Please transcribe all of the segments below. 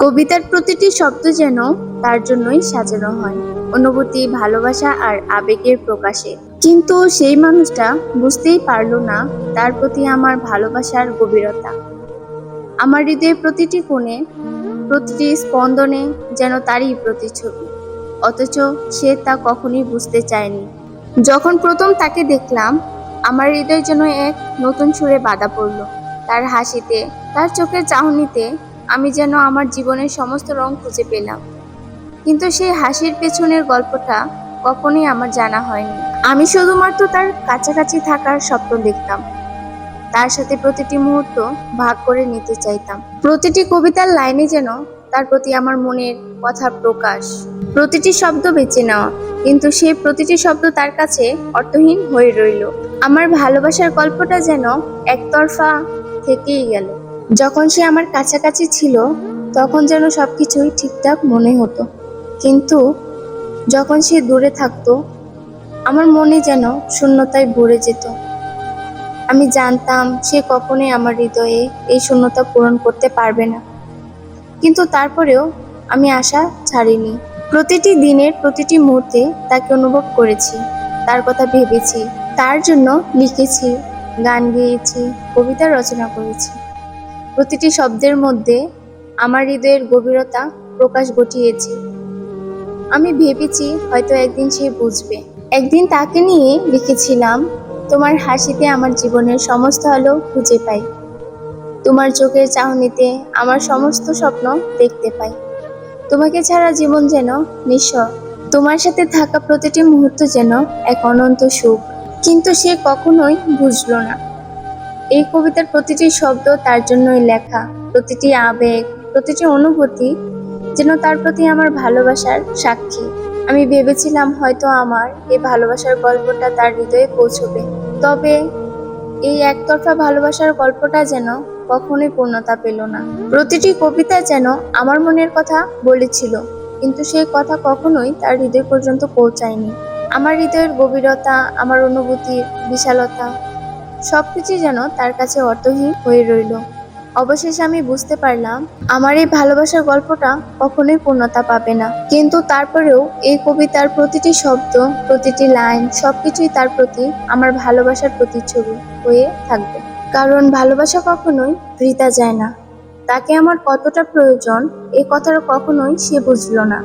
কবিতার প্রতিটি শব্দ যেন তার জন্যই সাজানো হয়, অনুভূতি, ভালোবাসা আর আবেগের প্রকাশে। কিন্তু সেই মানুষটা বুঝতেই পারলো না তার প্রতি আমার ভালোবাসার গভীরতা। আমার হৃদয়ের প্রতিটি কোণে, প্রতিটি স্পন্দনে যেন তারই প্রতিচ্ছবি, অথচ সে তা কখনোই বুঝতে চায়নি। যখন প্রথম তাকে দেখলাম, আমার হৃদয় যেন এক নতুন সুরে বাঁধা পড়ল। তার হাসিতে, তার চোখের চাহনিতে আমি যেন আমার জীবনের সমস্ত রং খুঁজে পেলাম। কিন্তু সেই হাসির পেছনের গল্পটা কখনোই আমার জানা হয়নি। আমি শুধুমাত্র তার কাছাকাছি থাকার স্বপ্ন দেখতাম, তার সাথে প্রতিটি মুহূর্ত ভাগ করে নিতে চাইতাম। প্রতিটি কবিতার লাইনে যেন তার প্রতি আমার মনের কথা প্রকাশ, প্রতিটি শব্দ বেছে নেওয়া, কিন্তু সেই প্রতিটি শব্দ তার কাছে অর্থহীন হয়ে রইল। আমার ভালোবাসার গল্পটা যেন একতরফা থেকেই গেল। যখন সে আমার কাছাকাছি ছিল, তখন যেন সবকিছুই ঠিকঠাক মনে হতো, কিন্তু যখন সে দূরে থাকতো, আমার মনে যেন শূন্যতায় ভরে যেত। আমি জানতাম সে কখনোই আমার হৃদয়ে এই শূন্যতা পূরণ করতে পারবে না, কিন্তু তারপরেও আমি আশা ছাড়িনি। প্রতিটি দিনের প্রতিটি মুহূর্তে তাকে অনুভব করেছি, তার কথা ভেবেছি, তার জন্য লিখেছি, গান গেয়েছি, কবিতা রচনা করেছি। প্রতিটি শব্দের মধ্যে আমার হৃদয়ের গভীরতা প্রকাশ ঘটিয়েছি। আমি ভেবেছি হয়তো একদিন সে বুঝবে। একদিন তাকে নিয়ে লিখেছিলাম, তোমার হাসিতে আমার জীবনের সমস্ত আলো খুঁজে পাই, তোমার চোখের চাহনিতে আমার সমস্ত স্বপ্ন দেখতে পাই, তোমাকে ছাড়া জীবন যেন নিঃস্ব, তোমার সাথে থাকা প্রতিটি মুহূর্ত যেন এক অনন্ত সুখ। কিন্তু সে কখনোই বুঝলো না। এই কবিতার প্রতিটি শব্দ তার জন্যই লেখা, প্রতিটি আবেগ, প্রতিটি অনুভূতি যেন তার প্রতি আমার ভালোবাসার সাক্ষী। আমি ভেবেছিলাম হয়তো আমার এই ভালোবাসার গল্পটা তার হৃদয়ে পৌঁছবে, তবে এই একতরফা ভালোবাসার গল্পটা যেন কখনোই পূর্ণতা পেল না। প্রতিটি কবিতা যেন আমার মনের কথা বলেছিল, কিন্তু সেই কথা কখনোই তার হৃদয় পর্যন্ত পৌঁছায়নি। আমার হৃদয়ের গভীরতা, আমার অনুভূতির বিশালতা সবকিছু যেন তার কাছে অর্থহীন হয়ে রইল। অবশেষে আমি বুঝতে পারলাম আমার এই ভালোবাসার গল্পটা কখনোই পূর্ণতা পাবে না। কিন্তু তারপরেও এই কবিতার প্রতিটি শব্দ, প্রতিটি লাইন, সবকিছুই তার প্রতি আমার ভালোবাসার প্রতিচ্ছবি হয়ে থাকবে। কারণ ভালোবাসা কখনোই বৃথা যায় না। তাকে আমার কতটা প্রয়োজন এই কথাটা কখনোই সে বুঝলো না,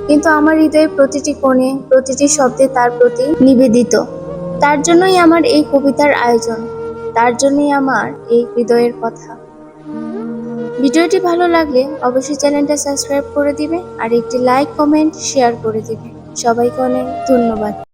কিন্তু আমার হৃদয়ে প্রতিটি কোণে, প্রতিটি শব্দে তার প্রতি নিবেদিত। তার জন্যই আমার এই কবিতার আয়োজন, তার জন্যই আমার এই হৃদয়ের কথা। ভিডিওটি ভালো লাগলে অবশ্যই চ্যানেলটা সাবস্ক্রাইব করে দিবে আর একটি লাইক, কমেন্ট, শেয়ার করে দিবে। সবাইকে অনেক ধন্যবাদ।